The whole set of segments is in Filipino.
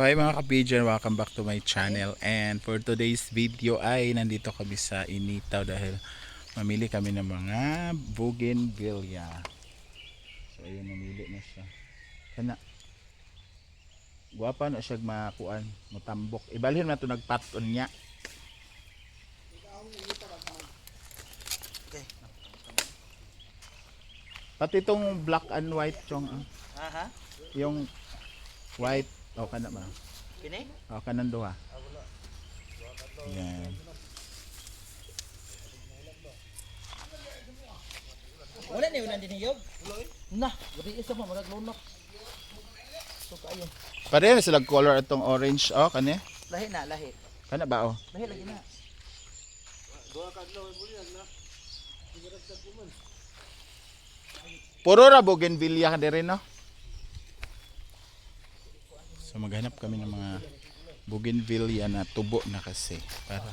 Hi mga ka-pigeon, welcome back to my channel. And for today's video ay nandito kami sa Initaw dahil mamili kami ng mga bougainvillea. So ayun, namili na siya. Kana guwapa na siya makuan, mutambok. Ibalhin na to nagpaton niya. Pati itong black and white chong. Aha. Yung white o kana ba? Kini? O kanan duha. Yan. Wala ni unan din hiyog. Nah, gabi isa mo marag lunok. So kayo. Pareho sila color itong orange o kani. Lahi na, lahi. Kana ba o? Lahi lagi na. Puro ra bougainvillea ka diri no? So maghanap kami ng mga bougainvillea na tubo na kasi para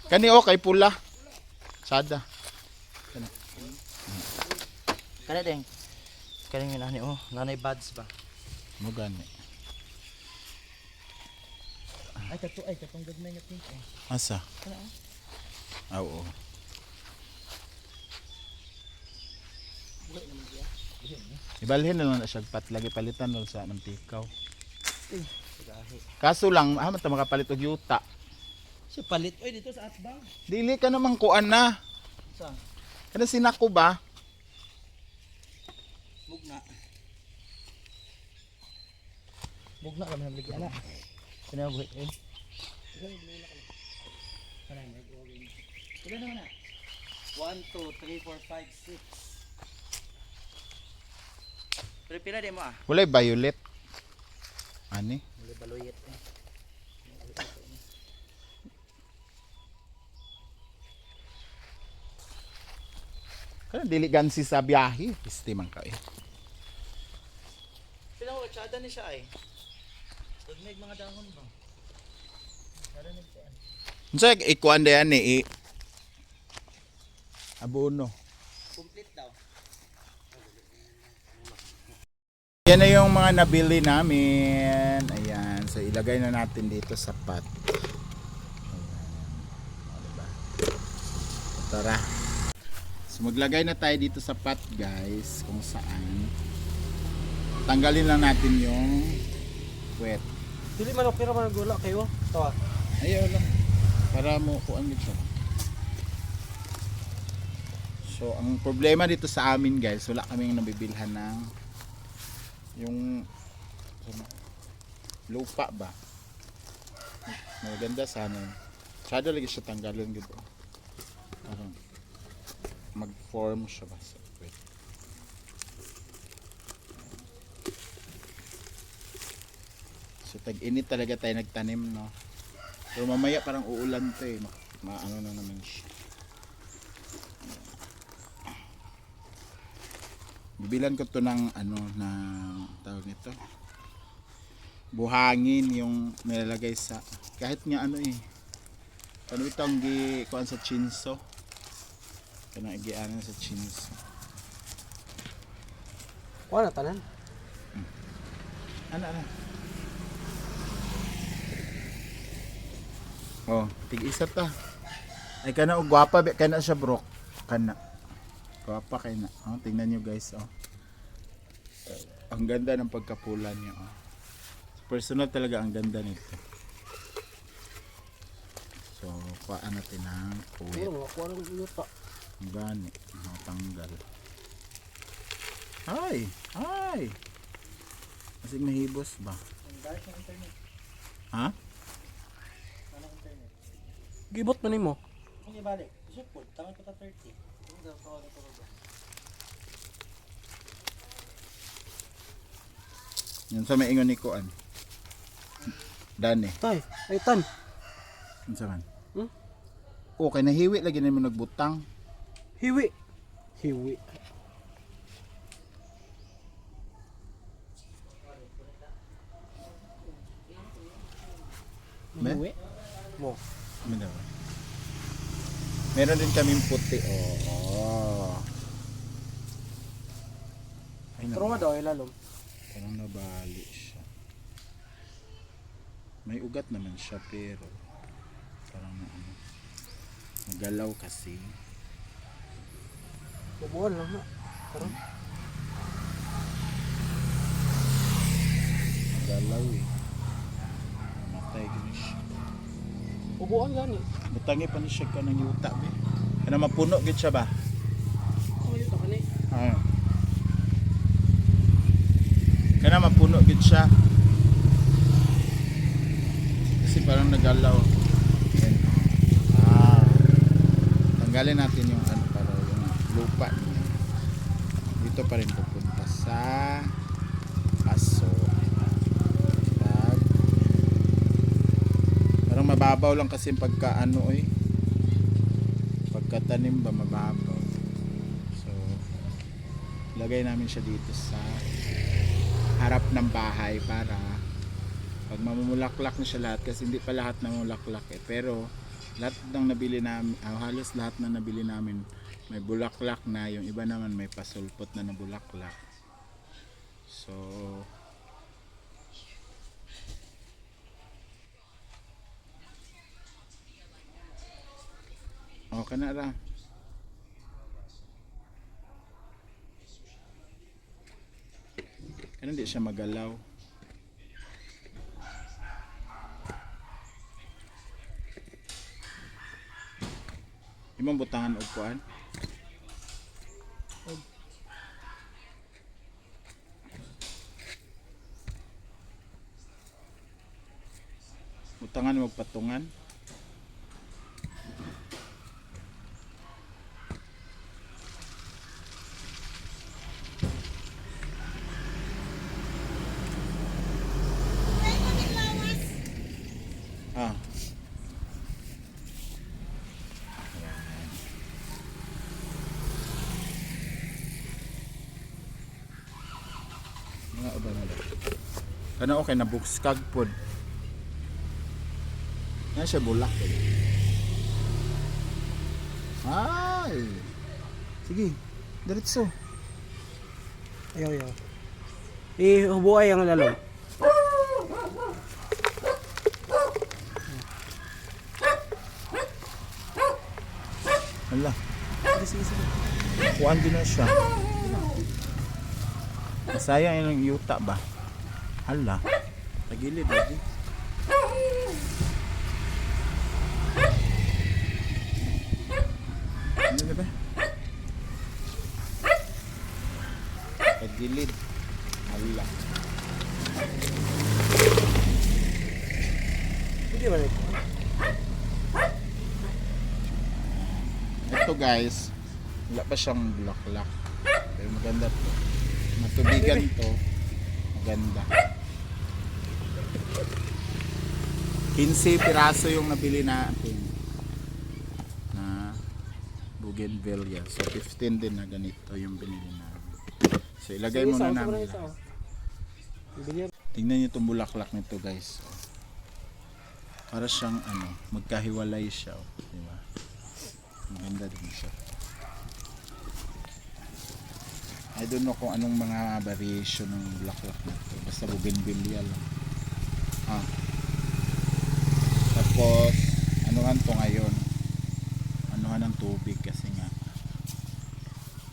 kani o kay pula sada Kana ding. Kaning ni oh, nanay buds ba? mo gani Ay katong gagmay nga pink. asa Kana oo ibalhin na lang na siya pat lagi palitan lang sa mantikaw kaso lang mata makapalit og yuta si palit oy dito sa atbang. dili ka namang kuan na Sa kana sinako ba mugna. Mugna kami nabili ana. Kana buhit eh. Kana may gawin. Kila naman na. 1 2 3 4 5 6. Pero pila di mo ah? walay violet ani Muli baluyet eh. kana dili gansi sa biyahe piste man ka eh Pila mo tsada ni siya ay. Dagmig mga dahon ba? Narinig ko yan. unsa ikuan da yan eh abono Complete daw. yan na yung mga nabili namin ayan so ilagay na natin dito sa pot ayan. O, diba? Tara so maglagay na tayo dito sa pot guys kung saan tanggalin lang natin yung wet Dili man okay ra man gula kayo. Tawa. ayaw lang para mo kuan dito so ang problema dito sa amin guys wala kaming nabibilhan ng yung lupa ba maganda sana masyado lagi siya tanggalin dito parang mag form siya ba wait. So tag init talaga tayo nagtanim no pero mamaya parang uulan to eh maano na naman siya bibilan ko to ng ano na tawag nito buhangin yung nilalagay sa kahit nga ano eh ano itong kuan sa chinso kanang igianan sa chinso Wala tanan. ano oh tig isa ta ay kana og gwapa kana siya bro kana gwapa kay na oh tingnan niyo guys oh ang ganda ng pagkapula niya oh personal talaga ang ganda nito so kuhaan natin ng puwet Kuha ng lupa. gani matanggal ay kasi mahibos ba ha Gibot man nimo. Hindi balik. Support tangan pa ta 30. yun sa may ingon ni kuan dani Tay, ay tan. yun sa man Hmm? okay nahiwi lagi na mo nagbutang Hiwi. Hiwi. Uwi. Mo. Ano ba? Meron din kaming puti. Oh. Ay, Pero nga daw, ilalom. parang nabali siya. May ugat naman siya pero parang nagalaw kasi. Bubuan lang na. Pero, Nagalaw eh. Namatay gini siya. bubuan gani. Butangi pa ni siya ka ng yuta be. Ano mapuno gid siya ba? Ano yun ka ni? Ah. Kana mapuno gid siya. Kasi parang nagalaw. Yan. Tanggalin natin yung para yung lupa niya. Dito pa rin pupunta sa aso. Tag. Parang mababaw lang kasi pagka pagkatanim ba mababaw. So lagay namin siya dito sa harap ng bahay para pag mamumulaklak na siya lahat, kasi hindi pa lahat namumulaklak pero lahat ng nabili namin, halos lahat na nabili namin may bulaklak na, yung iba naman may pasulpot na nabulaklak. So okay na ra. Hindi siya magalaw. Imong butangan og kuan. Butangan mo patungan. Ah. Mga uban na. Kana okay na bukskag pod. Yan siya bulak. Ay. Sige, diretso. Ayaw, ayaw. Ihubuay ang lalom. Hala, Sige, sige, sige. kuan din na siya. Sayang yung yuta ba? Hala, tagilid lagi. Ano na ba? Tagilid. Hala. Hindi ba rin? Ito guys, wala pa siyang bulaklak. Pero maganda to. Matubigan to. Maganda. 15 piraso yung nabili natin na bougainvillea. So 15 din na ganito yung binili namin. So ilagay muna namin. Tingnan niyo itong bulaklak nito guys. Para siyang magkahiwalay siya. Diba? Maganda din siya. I don't know kung anong mga variation ng bulaklak nito. Basta bougainvillea lang. Tapos anuhan to ngayon. Anuhan ng tubig kasi nga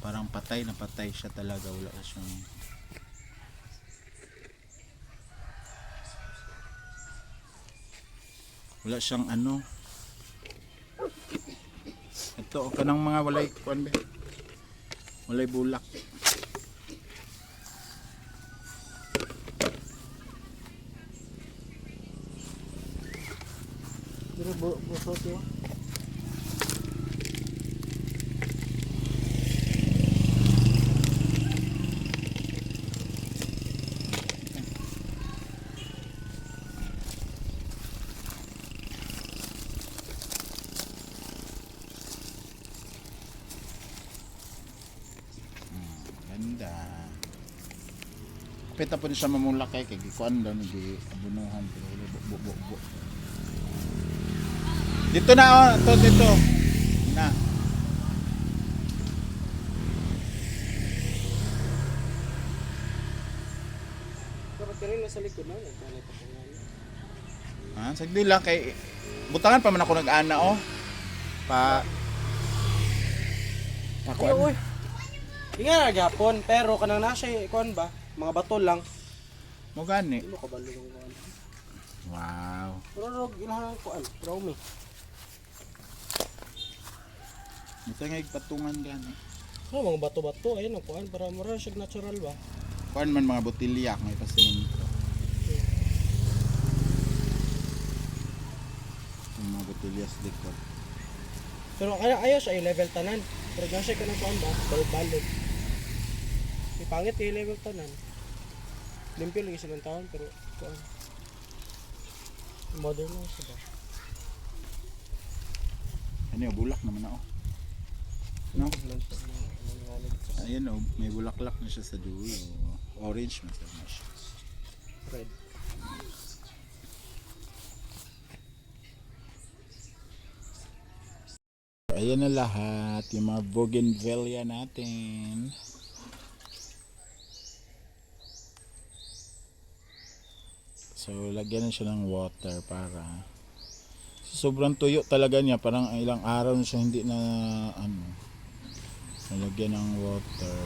parang patay na patay siya talaga. Wala siyang ito kanang mga walay kuan be. Walay bulak. Pero busot yun. Ganda. Kapit na po siya mamulak kay gikuan daw ni abunuhan pero bubo. Dito na oh, ito dito. Na. Dapat ka rin nasa likod na. Nagkalit ako nga. Ah, sagdi lang kay butangan pa man ako nag-ana oh. Pa Ay, oy. Inga na gapon, pero kanang nasa kuan ba? Mga bato lang. mo gani. Ano ka ba lugang kuan? Wow. Pero rog ilahan kuan, promi. Ito nga patungan gani. Oh, mga bato-bato ayun ang kuan para mura siya natural ba? Kuan man mga botilya may pasinito. Yung mga botilya sa likod. Pero ayaw siya i-level tanan. Pero nasa ka ng kuan ba? Balot-balot. Ipangit i-level tanan. Limpyo lagi silang taon pero kuan. Modern na siya ba? Ano yung bulak naman na oh. No? Ayun oh, may bulaklak na siya sa dulo. Orange man na siya. Red. Ayan na lahat, yung mga bougainvillea natin. So, lagyan na siya ng water para sobrang tuyo talaga niya, parang ilang araw na siya hindi na ano, nalagyan ng water.